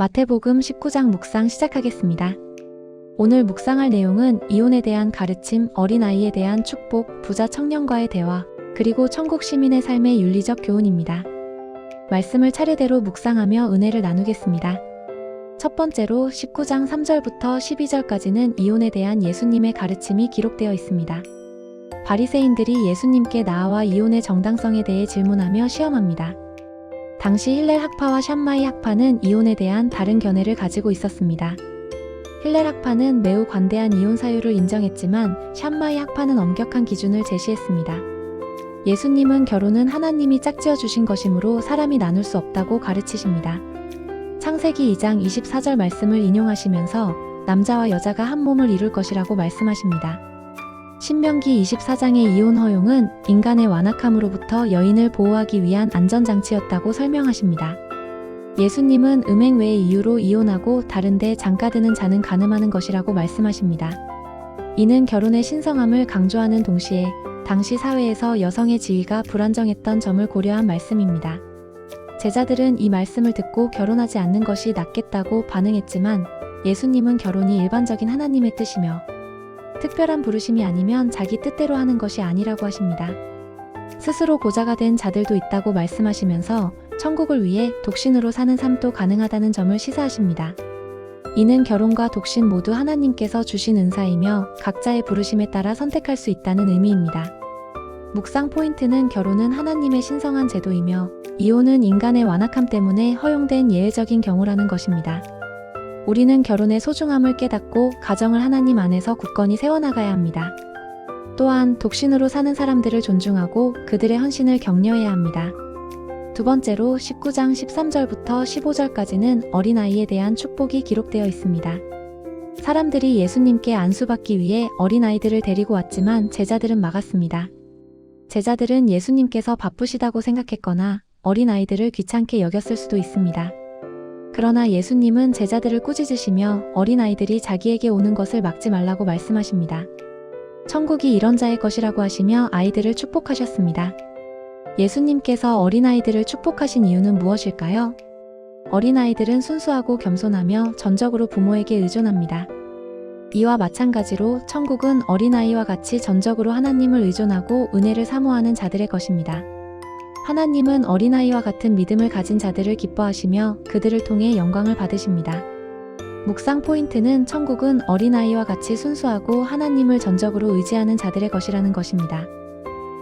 마태복음 19장 묵상 시작하겠습니다. 오늘 묵상할 내용은 이혼에 대한 가르침, 어린아이에 대한 축복, 부자 청년과의 대화, 그리고 천국 시민의 삶의 윤리적 교훈입니다. 말씀을 차례대로 묵상하며 은혜를 나누겠습니다. 첫 번째로 19장 3절부터 12절까지는 이혼에 대한 예수님의 가르침이 기록되어 있습니다. 바리새인들이 예수님께 나아와 이혼의 정당성에 대해 질문하며 시험합니다. 당시 힐렐 학파와 샴마이 학파는 이혼에 대한 다른 견해를 가지고 있었습니다. 힐렐 학파는 매우 관대한 이혼 사유를 인정했지만 샴마이 학파는 엄격한 기준을 제시했습니다. 예수님은 결혼은 하나님이 짝지어 주신 것이므로 사람이 나눌 수 없다고 가르치십니다. 창세기 2장 24절 말씀을 인용하시면서 남자와 여자가 한 몸을 이룰 것이라고 말씀하십니다. 신명기 24장의 이혼 허용은 인간의 완악함으로부터 여인을 보호하기 위한 안전장치였다고 설명하십니다. 예수님은 음행 외의 이유로 이혼하고 다른데 장가드는 자는 간음하는 것이라고 말씀하십니다. 이는 결혼의 신성함을 강조하는 동시에 당시 사회에서 여성의 지위가 불안정했던 점을 고려한 말씀입니다. 제자들은 이 말씀을 듣고 결혼하지 않는 것이 낫겠다고 반응했지만 예수님은 결혼이 일반적인 하나님의 뜻이며 특별한 부르심이 아니면 자기 뜻대로 하는 것이 아니라고 하십니다. 스스로 고자가 된 자들도 있다고 말씀하시면서 천국을 위해 독신으로 사는 삶도 가능하다는 점을 시사하십니다. 이는 결혼과 독신 모두 하나님께서 주신 은사이며 각자의 부르심에 따라 선택할 수 있다는 의미입니다. 묵상 포인트는 결혼은 하나님의 신성한 제도이며 이혼은 인간의 완악함 때문에 허용된 예외적인 경우라는 것입니다. 우리는 결혼의 소중함을 깨닫고 가정을 하나님 안에서 굳건히 세워나가야 합니다. 또한 독신으로 사는 사람들을 존중하고 그들의 헌신을 격려해야 합니다. 두 번째로 19장 13절부터 15절까지는 어린아이에 대한 축복이 기록되어 있습니다. 사람들이 예수님께 안수받기 위해 어린아이들을 데리고 왔지만 제자들은 막았습니다. 제자들은 예수님께서 바쁘시다고 생각했거나 어린아이들을 귀찮게 여겼을 수도 있습니다. 그러나 예수님은 제자들을 꾸짖으시며 어린아이들이 자기에게 오는 것을 막지 말라고 말씀하십니다. 천국이 이런 자의 것이라고 하시며 아이들을 축복하셨습니다. 예수님께서 어린아이들을 축복하신 이유는 무엇일까요? 어린아이들은 순수하고 겸손하며 전적으로 부모에게 의존합니다. 이와 마찬가지로 천국은 어린아이와 같이 전적으로 하나님을 의존하고 은혜를 사모하는 자들의 것입니다. 하나님은 어린아이와 같은 믿음을 가진 자들을 기뻐하시며 그들을 통해 영광을 받으십니다. 묵상 포인트는 천국은 어린아이와 같이 순수하고 하나님을 전적으로 의지하는 자들의 것이라는 것입니다.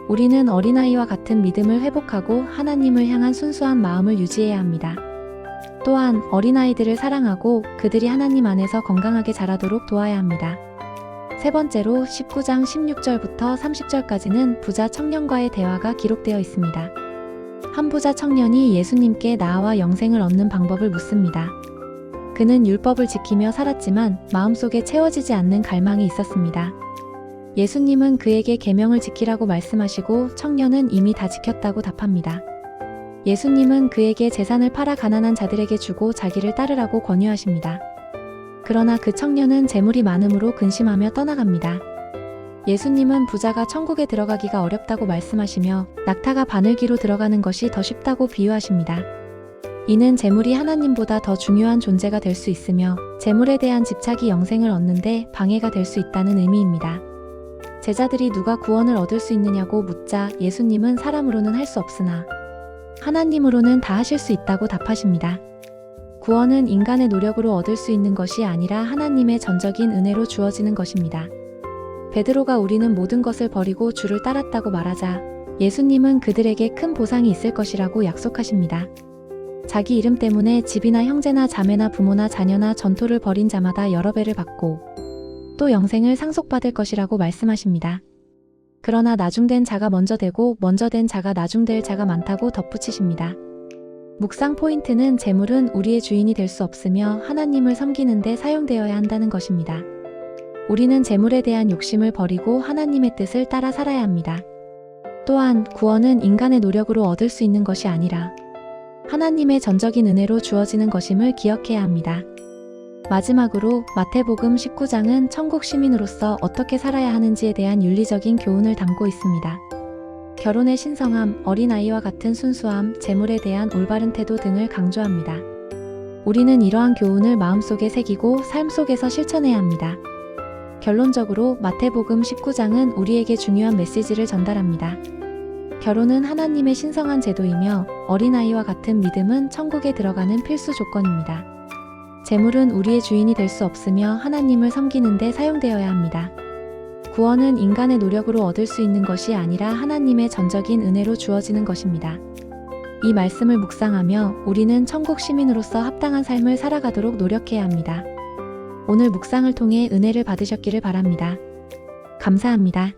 우리는 어린아이와 같은 믿음을 회복하고 하나님을 향한 순수한 마음을 유지해야 합니다. 또한 어린아이들을 사랑하고 그들이 하나님 안에서 건강하게 자라도록 도와야 합니다. 세 번째로 19장 16절부터 30절까지는 부자 청년과의 대화가 기록되어 있습니다. 한 부자 청년이 예수님께 나아와 영생을 얻는 방법을 묻습니다. 그는 율법을 지키며 살았지만 마음속에 채워지지 않는 갈망이 있었습니다. 예수님은 그에게 계명을 지키라고 말씀하시고 청년은 이미 다 지켰다고 답합니다. 예수님은 그에게 재산을 팔아 가난한 자들에게 주고 자기를 따르라고 권유하십니다. 그러나 그 청년은 재물이 많음으로 근심하며 떠나갑니다. 예수님은 부자가 천국에 들어가기가 어렵다고 말씀하시며 낙타가 바늘기로 들어가는 것이 더 쉽다고 비유하십니다. 이는 재물이 하나님보다 더 중요한 존재가 될 수 있으며 재물에 대한 집착이 영생을 얻는데 방해가 될 수 있다는 의미입니다. 제자들이 누가 구원을 얻을 수 있느냐고 묻자 예수님은 사람으로는 할 수 없으나 하나님으로는 다 하실 수 있다고 답하십니다. 구원은 인간의 노력으로 얻을 수 있는 것이 아니라 하나님의 전적인 은혜로 주어지는 것입니다. 베드로가 우리는 모든 것을 버리고 주를 따랐다고 말하자 예수님은 그들에게 큰 보상이 있을 것이라고 약속하십니다. 자기 이름 때문에 집이나 형제나 자매나 부모나 자녀나 전토를 벌인 자마다 여러 배를 받고 또 영생을 상속받을 것이라고 말씀하십니다. 그러나 나중된 자가 먼저 되고 먼저 된 자가 나중될 자가 많다고 덧붙이십니다. 묵상 포인트는 재물은 우리의 주인이 될 수 없으며 하나님을 섬기는 데 사용되어야 한다는 것입니다. 우리는 재물에 대한 욕심을 버리고 하나님의 뜻을 따라 살아야 합니다. 또한 구원은 인간의 노력으로 얻을 수 있는 것이 아니라 하나님의 전적인 은혜로 주어지는 것임을 기억해야 합니다. 마지막으로 마태복음 19장은 천국 시민으로서 어떻게 살아야 하는지에 대한 윤리적인 교훈을 담고 있습니다. 결혼의 신성함, 어린아이와 같은 순수함, 재물에 대한 올바른 태도 등을 강조합니다. 우리는 이러한 교훈을 마음속에 새기고 삶 속에서 실천해야 합니다. 결론적으로 마태복음 19장은 우리에게 중요한 메시지를 전달합니다. 결혼은 하나님의 신성한 제도이며 어린아이와 같은 믿음은 천국에 들어가는 필수 조건입니다. 재물은 우리의 주인이 될 수 없으며 하나님을 섬기는 데 사용되어야 합니다. 구원은 인간의 노력으로 얻을 수 있는 것이 아니라 하나님의 전적인 은혜로 주어지는 것입니다. 이 말씀을 묵상하며 우리는 천국 시민으로서 합당한 삶을 살아가도록 노력해야 합니다. 오늘 묵상을 통해 은혜를 받으셨기를 바랍니다. 감사합니다.